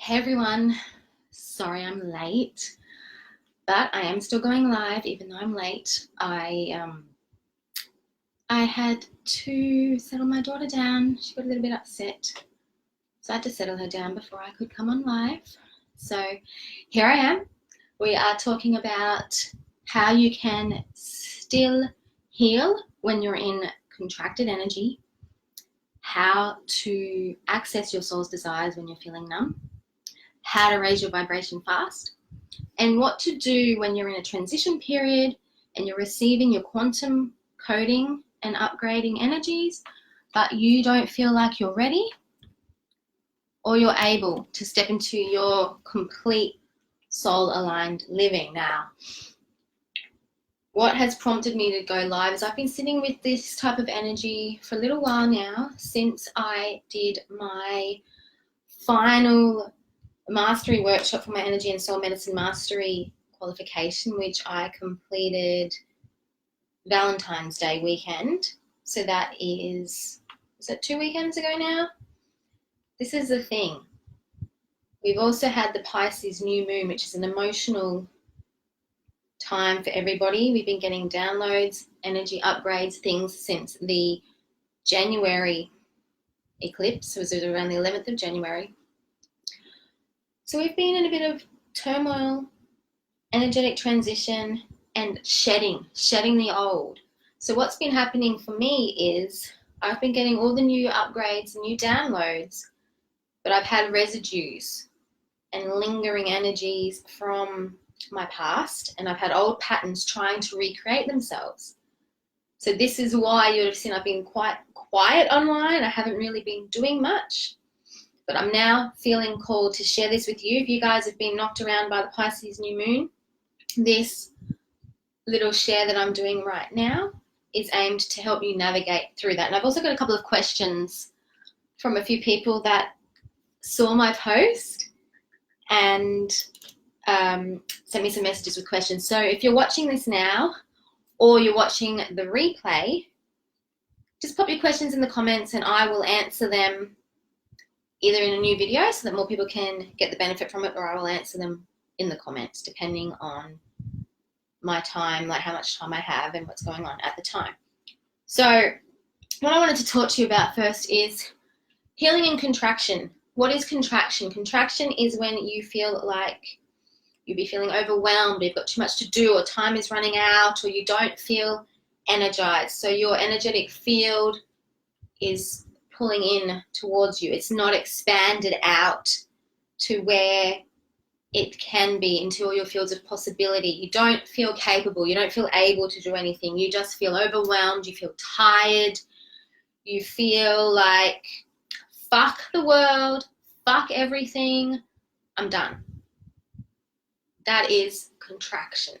Hey everyone, sorry I'm late, but I am still going live even though I'm late. I had to settle my daughter down. She got a little bit upset, so I had to settle her down before I could come on live. So here I am. We are talking about how you can still heal when you're in contracted energy, how to access your soul's desires when you're feeling numb, how to raise your vibration fast, and what to do when you're in a transition period and you're receiving your quantum coding and upgrading energies, but you don't feel like you're ready or you're able to step into your complete soul-aligned living. Now, what has prompted me to go live is I've been sitting with this type of energy for a little while now since I did my final mastery workshop for my energy and soul medicine mastery qualification, which I completed Valentine's Day weekend. So that is that 2 weekends ago now? This is the thing. We've also had the Pisces new moon, which is an emotional time for everybody. We've been getting downloads, energy upgrades, things since the January eclipse. It was around the 11th of January. So we've been in a bit of turmoil, energetic transition, and shedding the old. So what's been happening for me is I've been getting all the new upgrades, new downloads, but I've had residues and lingering energies from my past, and I've had old patterns trying to recreate themselves. So this is why you'd have seen I've been quite quiet online. I haven't really been doing much. But I'm now feeling called to share this with you. If you guys have been knocked around by the Pisces new moon, this little share that I'm doing right now is aimed to help you navigate through that. And I've also got a couple of questions from a few people that saw my post and sent me some messages with questions. So if you're watching this now or you're watching the replay, just pop your questions in the comments and I will answer them either in a new video so that more people can get the benefit from it, or I will answer them in the comments depending on my time, like how much time I have and what's going on at the time. So what I wanted to talk to you about first is healing and contraction. What is contraction? Contraction is when you feel like you'll be feeling overwhelmed, you've got too much to do, or time is running out, or you don't feel energized. So your energetic field is pulling in towards you. It's not expanded out to where it can be into all your fields of possibility. You don't feel capable. You don't feel able to do anything. You just feel overwhelmed. You feel tired. You feel like, fuck the world, fuck everything, I'm done. That is contraction.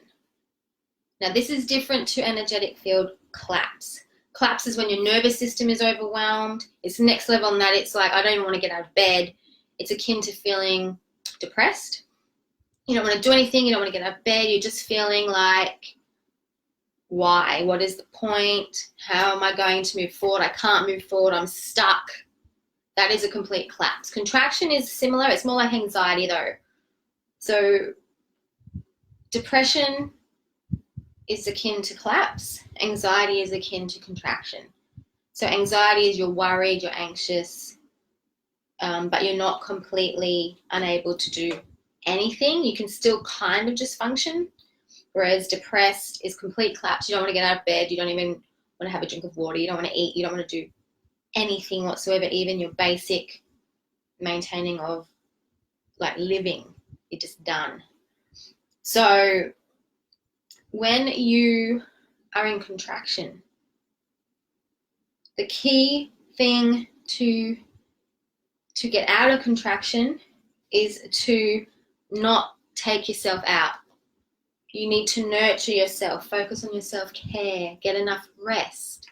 Now, this is different to energetic field collapse. Collapse is when your nervous system is overwhelmed. It's the next level on that. It's like, I don't even want to get out of bed. It's akin to feeling depressed. You don't want to do anything. You don't want to get out of bed. You're just feeling like, why? What is the point? How am I going to move forward? I can't move forward. I'm stuck. That is a complete collapse. Contraction is similar. It's more like anxiety though. So depression is akin to collapse. Anxiety is akin to contraction. So anxiety is you're worried, you're anxious, but you're not completely unable to do anything. You can still kind of just function. Whereas depressed is complete collapse. You don't want to get out of bed. You don't even want to have a drink of water. You don't want to eat. You don't want to do anything whatsoever, even your basic maintaining of like living. You're just done. So when you are in contraction, the key thing to get out of contraction is to not take yourself out. You need to nurture yourself, focus on your self-care, get enough rest,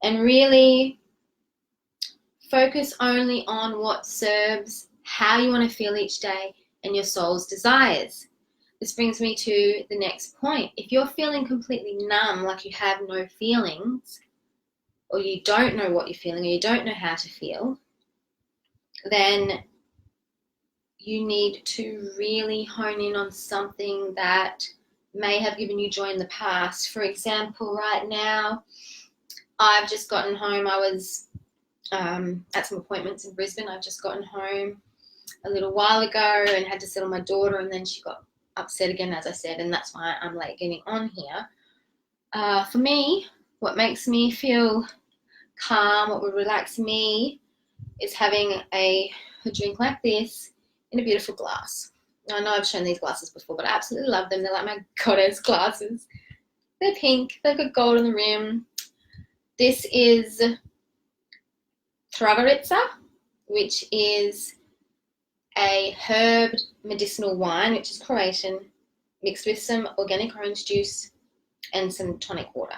and really focus only on what serves how you want to feel each day and your soul's desires. This brings me to the next point. If you're feeling completely numb, like you have no feelings, or you don't know what you're feeling, or you don't know how to feel, then you need to really hone in on something that may have given you joy in the past. For example, right now, I've just gotten home. I was at some appointments in Brisbane. I've just gotten home a little while ago and had to settle my daughter, and then she got upset again, as I said, and that's why I'm late getting on here. For me, what makes me feel calm, what would relax me, is having a drink like this in a beautiful glass. I know I've shown these glasses before, but I absolutely love them. They're like my goddess glasses. They're pink. They've got gold on the rim. This is Travaritza, which is a herb medicinal wine, which is Croatian, mixed with some organic orange juice and some tonic water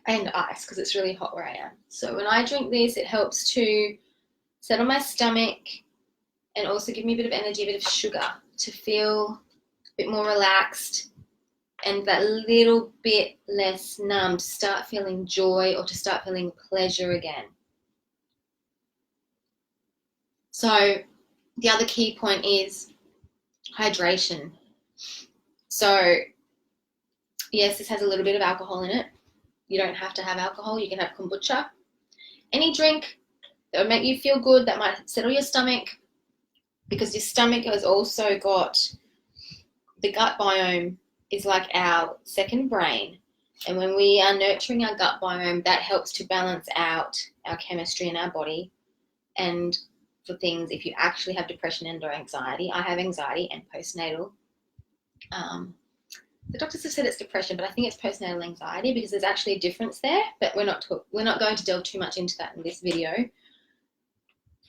and ice, because it's really hot where I am. So when I drink this, it helps to settle my stomach and also give me a bit of energy, a bit of sugar, to feel a bit more relaxed and that little bit less numb, to start feeling joy or to start feeling pleasure again. So the other key point is hydration. So yes, this has a little bit of alcohol in it. You don't have to have alcohol. You can have kombucha. Any drink that would make you feel good, that might settle your stomach, because your stomach has also got, the gut biome is like our second brain. And when we are nurturing our gut biome, that helps to balance out our chemistry in our body. And for things, if you actually have depression and or anxiety, I have anxiety and postnatal. The doctors have said it's depression, but I think it's postnatal anxiety, because there's actually a difference there, but we're not going to delve too much into that in this video.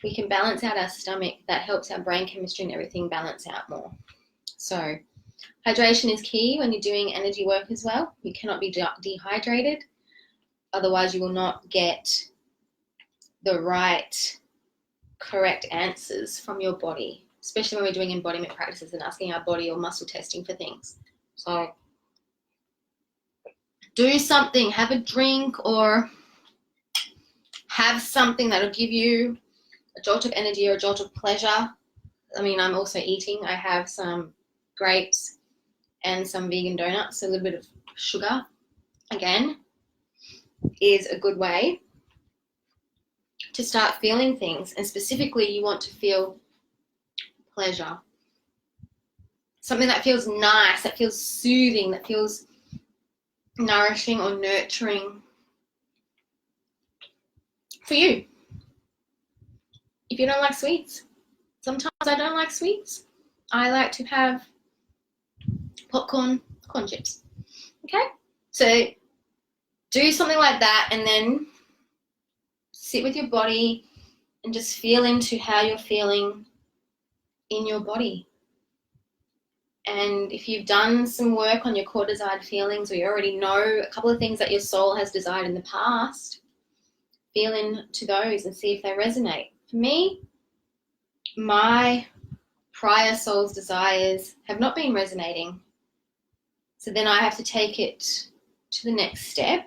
We can balance out our stomach. That helps our brain chemistry and everything balance out more. So hydration is key when you're doing energy work as well. You cannot be dehydrated. Otherwise, you will not get the right, correct answers from your body, especially when we're doing embodiment practices and asking our body or muscle testing for things. So do something, have a drink or have something that'll give you a jolt of energy or a jolt of pleasure. I mean, I'm also eating. I have some grapes and some vegan donuts, so a little bit of sugar, again, is a good way to start feeling things. And specifically, you want to feel pleasure. Something that feels nice, that feels soothing, that feels nourishing or nurturing for you. If you don't like sweets, sometimes I don't like sweets. I like to have popcorn, corn chips. Okay? So do something like that, and then sit with your body and just feel into how you're feeling in your body. And if you've done some work on your core desired feelings, or you already know a couple of things that your soul has desired in the past, feel into those and see if they resonate. For me, my prior soul's desires have not been resonating. So then I have to take it to the next step.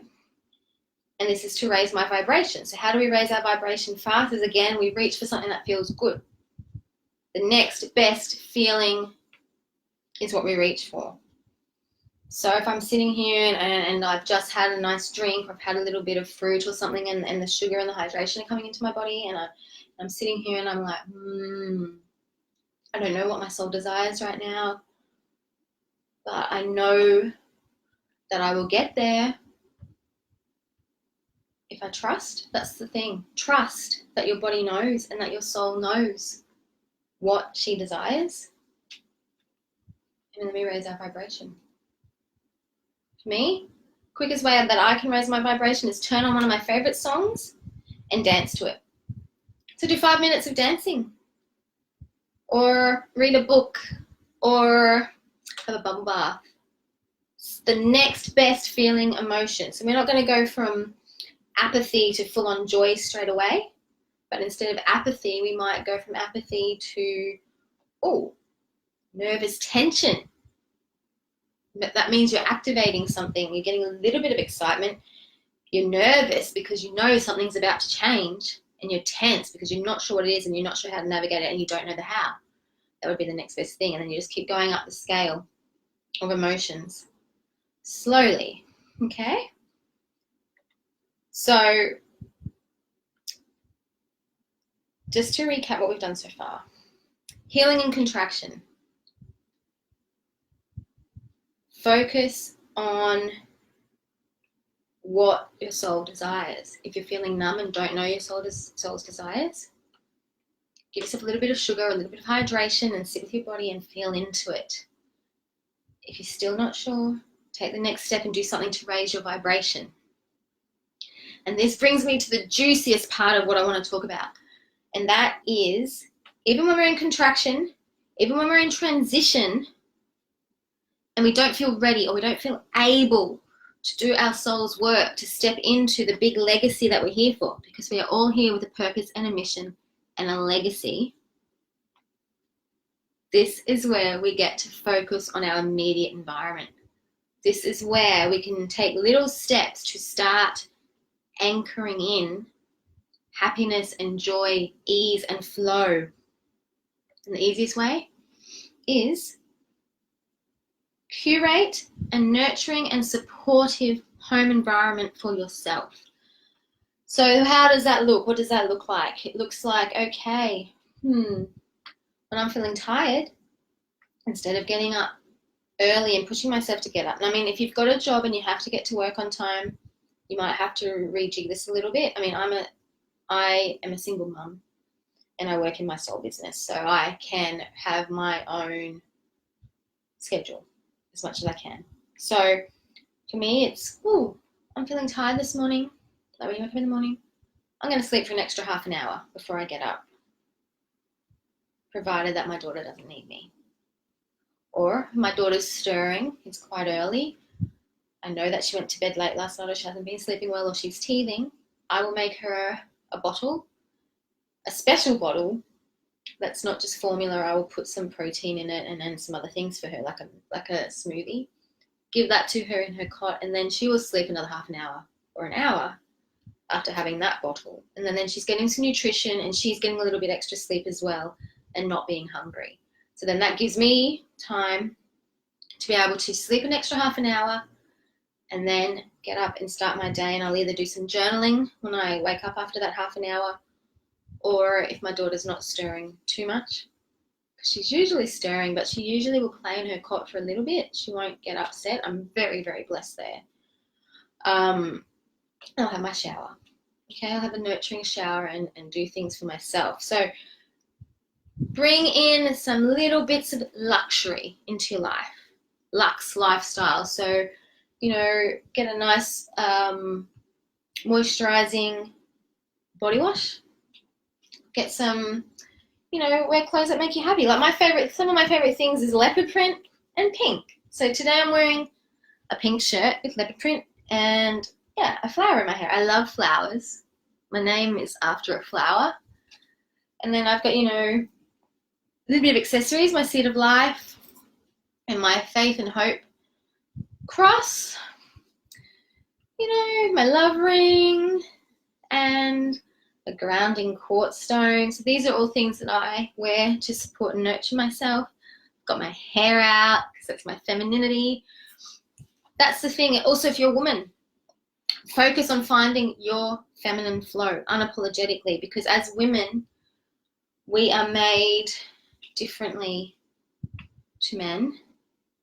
And this is to raise my vibration. So how do we raise our vibration fast? Is again, we reach for something that feels good. The next best feeling is what we reach for. So if I'm sitting here and I've just had a nice drink, or I've had a little bit of fruit or something, and the sugar and the hydration are coming into my body, and I'm sitting here and I'm like, I don't know what my soul desires right now, but I know that I will get there if I trust. That's the thing. Trust that your body knows and that your soul knows what she desires. And then we raise our vibration. For me, quickest way that I can raise my vibration is turn on one of my favorite songs and dance to it. So do 5 minutes of dancing, or read a book, or have a bubble bath. It's the next best feeling emotion. So we're not going to go from apathy to full-on joy straight away, but instead of apathy, we might go from apathy to, nervous tension. But that means you're activating something. You're getting a little bit of excitement. You're nervous because you know something's about to change, and you're tense because you're not sure what it is and you're not sure how to navigate it and you don't know the how. That would be the next best thing. And then you just keep going up the scale of emotions slowly. Okay? So, just to recap what we've done so far. Healing and contraction. Focus on what your soul desires. If you're feeling numb and don't know your soul's desires, give yourself a little bit of sugar, a little bit of hydration, and sit with your body and feel into it. If you're still not sure, take the next step and do something to raise your vibration. And this brings me to the juiciest part of what I want to talk about. And that is, even when we're in contraction, even when we're in transition, and we don't feel ready or we don't feel able to do our soul's work, to step into the big legacy that we're here for, because we are all here with a purpose and a mission and a legacy, this is where we get to focus on our immediate environment. This is where we can take little steps to start anchoring in happiness and joy, ease and flow. And the easiest way is curate a nurturing and supportive home environment for yourself. So how does that look? What does that look like? It looks like, okay, when I'm feeling tired, instead of getting up early and pushing myself to get up. And I mean, if you've got a job and you have to get to work on time, you might have to rejig this a little bit. I mean, I am a single mum and I work in my soul business, so I can have my own schedule as much as I can. So for me, it's, I'm feeling tired this morning. Like when you wake up in the morning, I'm going to sleep for an extra half an hour before I get up, provided that my daughter doesn't need me. Or my daughter's stirring, it's quite early. I know that she went to bed late last night or she hasn't been sleeping well or she's teething. I will make her a bottle, a special bottle that's not just formula. I will put some protein in it and then some other things for her, like a smoothie. Give that to her in her cot, and then she will sleep another half an hour or an hour after having that bottle. And then she's getting some nutrition and she's getting a little bit extra sleep as well and not being hungry. So then that gives me time to be able to sleep an extra half an hour and then get up and start my day. And I'll either do some journaling when I wake up after that half an hour, or if my daughter's not stirring too much, because she's usually stirring, but she usually will play in her cot for a little bit. She won't get upset. I'm very, very blessed there. I'll have my shower. Okay, I'll have a nurturing shower and do things for myself. So bring in some little bits of luxury into your life, luxe lifestyle. So, get a nice moisturizing body wash. Get some, wear clothes that make you happy. Like some of my favorite things is leopard print and pink. So today I'm wearing a pink shirt with leopard print and a flower in my hair. I love flowers. My name is after a flower. And then I've got, a little bit of accessories, my seed of life and my faith and hope cross, my love ring and a grounding quartz stone. So these are all things that I wear to support and nurture myself. I've got my hair out because that's my femininity. That's the thing. Also, if you're a woman, focus on finding your feminine flow unapologetically, because as women, we are made differently to men.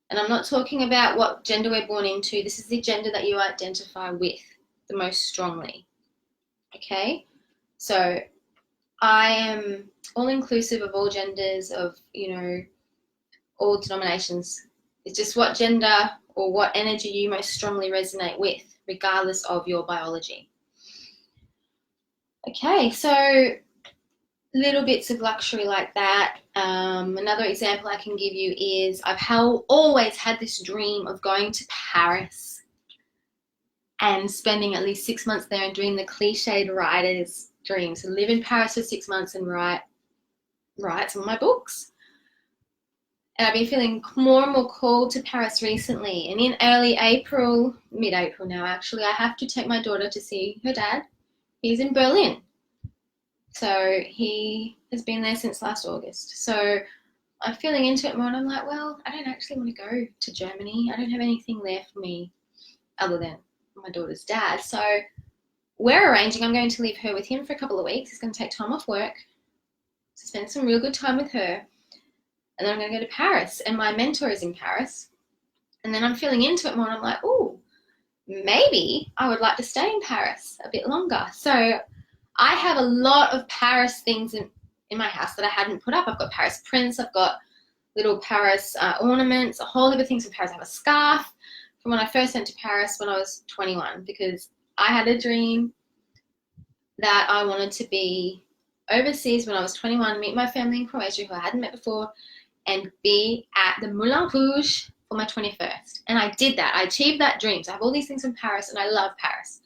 And I'm not talking about what gender we're born into. This is the gender that you identify with the most strongly. Okay? So I am all-inclusive of all genders, of, all denominations. It's just what gender or what energy you most strongly resonate with, regardless of your biology. Okay, so little bits of luxury like that. Another example I can give you is I've always had this dream of going to Paris and spending at least 6 months there and doing the cliched writer's dream. So live in Paris for 6 months and write some of my books. And I've been feeling more and more called to Paris recently. And in early April, mid-April now actually, I have to take my daughter to see her dad. He's in Berlin. So he has been there since last August. So I'm feeling into it more, and I'm like, well, I don't actually want to go to Germany. I don't have anything there for me other than my daughter's dad. So we're arranging, I'm going to leave her with him for a couple of weeks. He's going to take time off work to spend some real good time with her. And then I'm going to go to Paris, and my mentor is in Paris. And then I'm feeling into it more, and I'm like, oh, maybe I would like to stay in Paris a bit longer. So I have a lot of Paris things in my house that I hadn't put up. I've got Paris prints, I've got little Paris ornaments, a whole heap of things from Paris. I have a scarf from when I first went to Paris when I was 21, because I had a dream that I wanted to be overseas when I was 21, meet my family in Croatia who I hadn't met before, and be at the Moulin Rouge for my 21st. And I did that. I achieved that dream. So I have all these things from Paris, and I love Paris.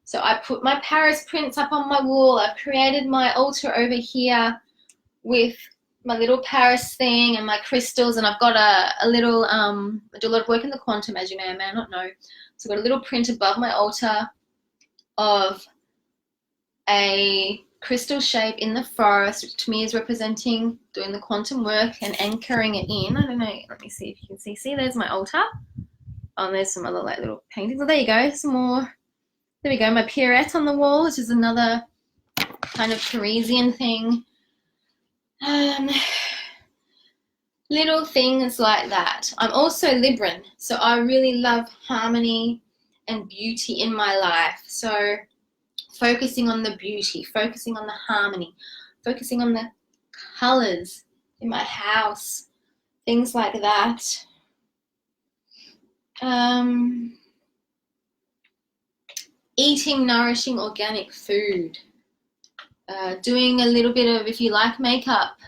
So I put my Paris prints up on my wall. I've created my altar over here with my little Paris thing and my crystals, and I've got a little, I do a lot of work in the quantum, as you may or may not know. So I've got a little print above my altar of a crystal shape in the forest, which to me is representing doing the quantum work and anchoring it in. I don't know, let me see if you can see. See, there's my altar. Oh, and there's some other like little paintings. Oh, there you go, some more. There we go, my Pierrette on the wall, which is another kind of Parisian thing. Little things like that. I'm also Libran, so I really love harmony and beauty in my life. So focusing on the beauty, focusing on the harmony, focusing on the colors in my house, things like that. Eating nourishing organic food. Doing a little bit of, if you like makeup,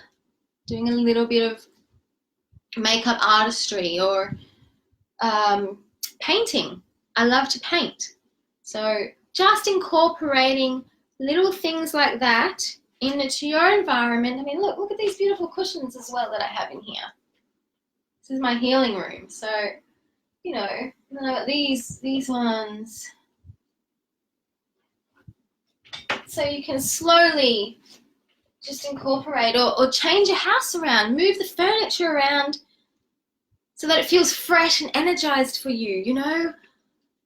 doing a little bit of makeup artistry, or painting. I love to paint. So just incorporating little things like that into your environment. I mean, look at these beautiful cushions as well that I have in here. This is my healing room. So, you know, and then I got these ones. So you can slowly just incorporate or change your house around, move the furniture around so that it feels fresh and energized for you, you know?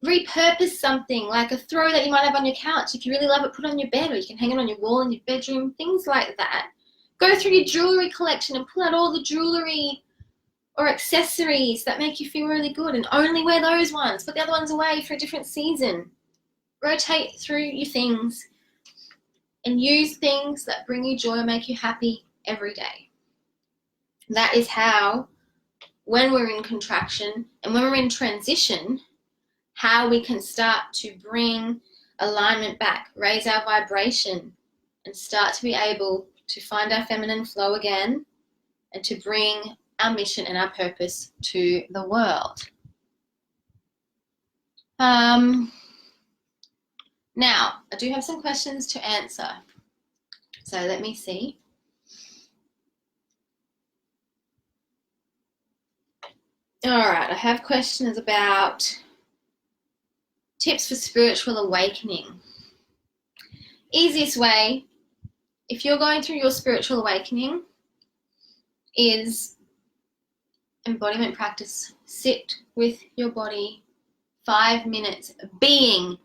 Repurpose something, like a throw that you might have on your couch. If you really love it, put it on your bed, or you can hang it on your wall in your bedroom, things like that. Go through your jewelry collection and pull out all the jewelry or accessories that make you feel really good, and only wear those ones. Put the other ones away for a different season. Rotate through your things and use things that bring you joy and make you happy every day. That is how, when we're in contraction and when we're in transition, how we can start to bring alignment back, raise our vibration, and start to be able to find our feminine flow again, and to bring our mission and our purpose to the world. Now, I do have some questions to answer. So let me see. All right, I have questions about tips for spiritual awakening. Easiest way, if you're going through your spiritual awakening, is embodiment practice. Sit with your body 5 minutes being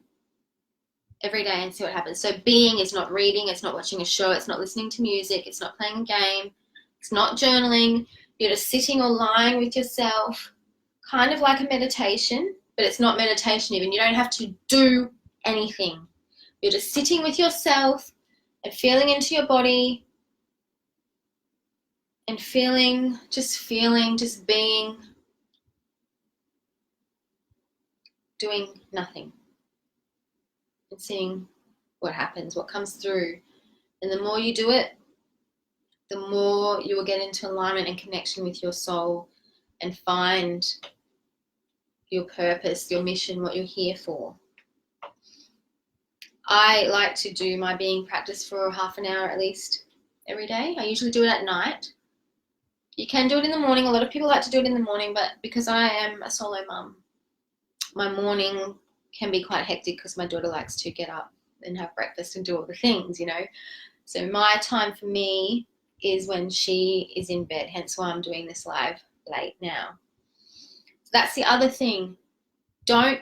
every day and see what happens. So being is not reading, it's not watching a show, it's not listening to music, it's not playing a game, it's not journaling. You're just sitting or lying with yourself, kind of like a meditation, but it's not meditation even. You don't have to do anything. You're just sitting with yourself and feeling into your body and feeling, just being, doing nothing, and seeing what happens, what comes through. And the more you do it, the more you will get into alignment and connection with your soul and find your purpose, your mission, what you're here for. I like to do my being practice for half an hour at least every day. I usually do it at night. You can do it in the morning. A lot of people like to do it in the morning, but because I am a solo mum, my morning can be quite hectic because my daughter likes to get up and have breakfast and do all the things, you know. So my time for me is when she is in bed, hence why I'm doing this live late now. So that's the other thing. Don't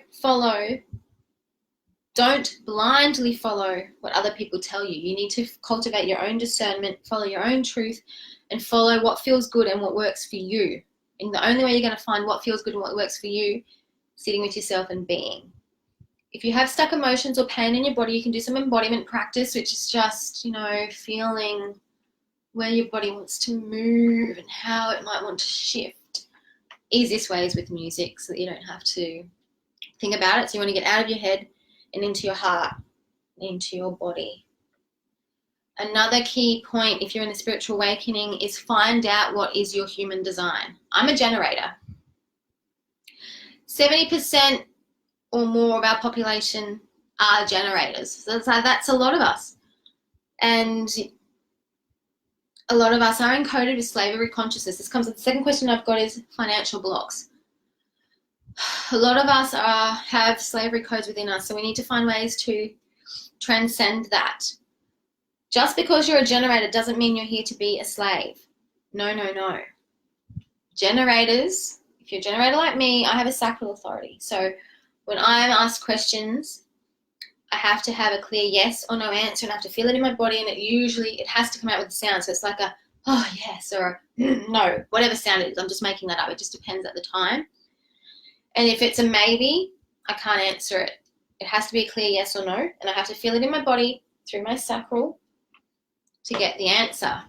blindly follow what other people tell you. You need to cultivate your own discernment, follow your own truth, and follow what feels good and what works for you. And the only way you're going to find what feels good and what works for you, sitting with yourself and being. If you have stuck emotions or pain in your body, you can do some embodiment practice, which is just, feeling where your body wants to move and how it might want to shift. Easiest way is with music, so that you don't have to think about it. So you want to get out of your head and into your heart, into your body. Another key point, if you're in a spiritual awakening, is find out what is your human design. I'm a generator. 70% or more of our population are generators. So that's a lot of us. And a lot of us are encoded with slavery consciousness. This comes with the second question I've got is financial blocks. A lot of us have slavery codes within us, so we need to find ways to transcend that. Just because you're a generator doesn't mean you're here to be a slave. No, no, no. Generators, if you're a generator like me, I have a sacral authority. So when I'm asked questions, I have to have a clear yes or no answer, and I have to feel it in my body, and it has to come out with a sound. So it's like a, oh, yes, or no, whatever sound it is. I'm just making that up. It just depends at the time. And if it's a maybe, I can't answer it. It has to be a clear yes or no, and I have to feel it in my body through my sacral to get the answer.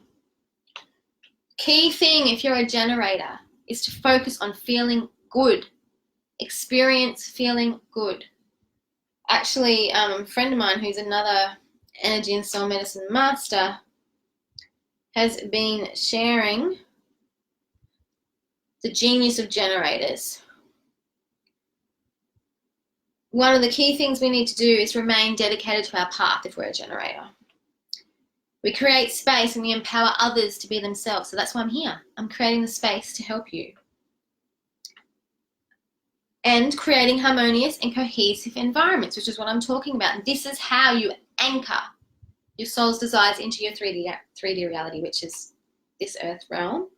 Key thing, if you're a generator, is to focus on feeling good. Experience feeling good. Actually, a friend of mine who's another energy and soul medicine master has been sharing the genius of generators. One of the key things we need to do is remain dedicated to our path if we're a generator. We create space and we empower others to be themselves. So that's why I'm here. I'm creating the space to help you. And creating harmonious and cohesive environments, which is what I'm talking about. And this is how you anchor your soul's desires into your 3D reality, which is this earth realm.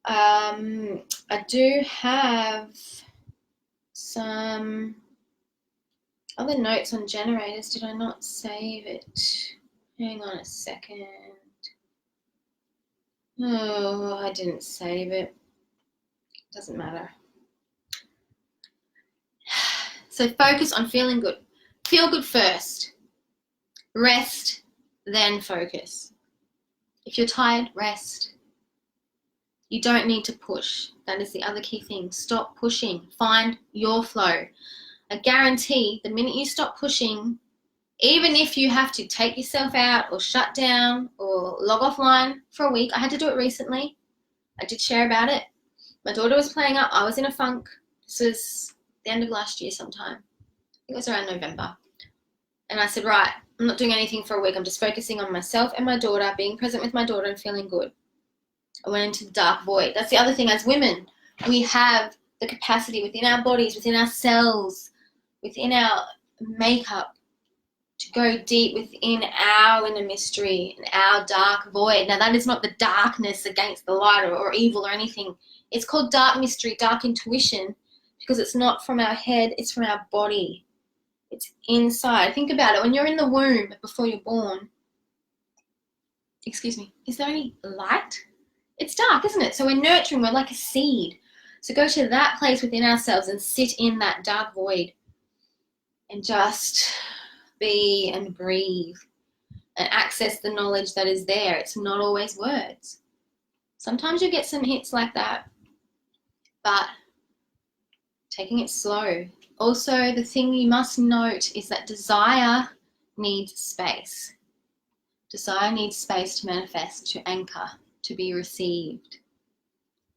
I do have some other notes on generators. Did I not save it? Hang on a second. Oh, I didn't save it. Doesn't matter. So focus on feeling good. Feel good first. Rest, then focus. If you're tired, rest. You don't need to push. That is the other key thing. Stop pushing. Find your flow. I guarantee the minute you stop pushing, even if you have to take yourself out or shut down or log offline for a week. I had to do it recently. I did share about it. My daughter was playing up. I was in a funk. This was the end of last year sometime. I think it was around November. And I said, right, I'm not doing anything for a week. I'm just focusing on myself and my daughter, being present with my daughter and feeling good. I went into the dark void. That's the other thing. As women, we have the capacity within our bodies, within our cells, within our makeup, to go deep within our inner mystery and our dark void. Now, that is not the darkness against the light or evil or anything. It's called dark mystery, dark intuition, because it's not from our head, it's from our body. It's inside. Think about it. When you're in the womb before you're born, is there any light? It's dark, isn't it? So we're nurturing, we're like a seed. So go to that place within ourselves and sit in that dark void and just be and breathe and access the knowledge that is there. It's not always words. Sometimes you get some hits like that, but taking it slow. Also, the thing you must note is that desire needs space. Desire needs space to manifest, to anchor, to be received.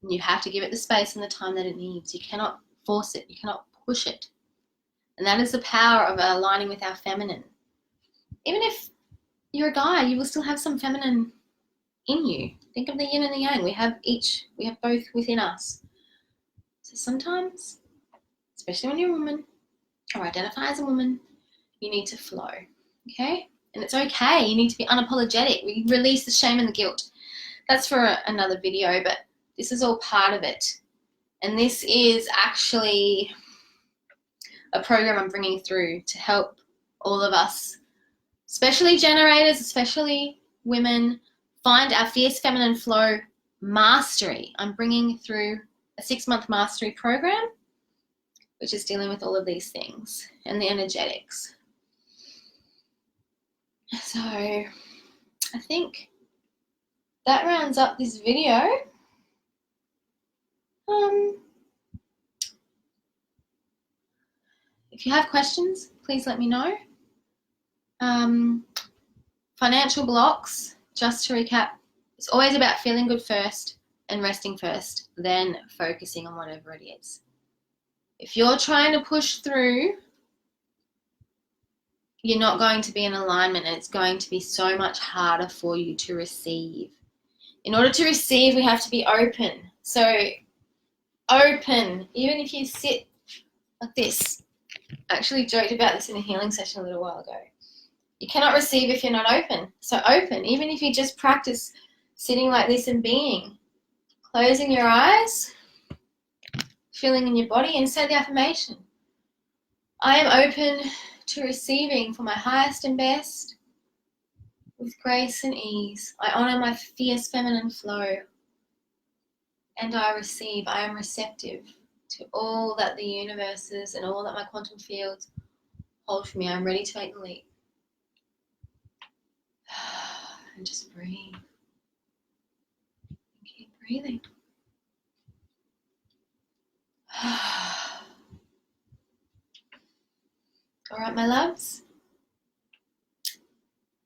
And you have to give it the space and the time that it needs. You cannot force it. You cannot push it. And that is the power of aligning with our feminine. Even if you're a guy, you will still have some feminine in you. Think of the yin and the yang. We have both within us. So sometimes, especially when you're a woman or identify as a woman, you need to flow. Okay? And it's okay. You need to be unapologetic. We release the shame and the guilt. That's for another video, but this is all part of it. And this is actually a program I'm bringing through to help all of us, especially generators, especially women, find our fierce feminine flow mastery. I'm bringing through a 6-month mastery program, which is dealing with all of these things and the energetics. So I think that rounds up this video. If you have questions, please let me know. Financial blocks, just to recap, it's always about feeling good first and resting first, then focusing on whatever it is. If you're trying to push through, you're not going to be in alignment, and it's going to be so much harder for you to receive. In order to receive, we have to be open. So open, even if you sit like this. I actually joked about this in a healing session a little while ago. You cannot receive if you're not open. So open, even if you just practice sitting like this and being. Closing your eyes, feeling in your body, and say the affirmation. I am open to receiving for my highest and best with grace and ease. I honor my fierce feminine flow, and I receive. I am receptive to all that the universes and all that my quantum fields hold for me. I'm ready to make the leap. And just breathe. Keep breathing. All right, my loves.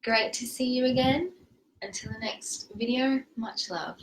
Great to see you again. Until the next video, much love.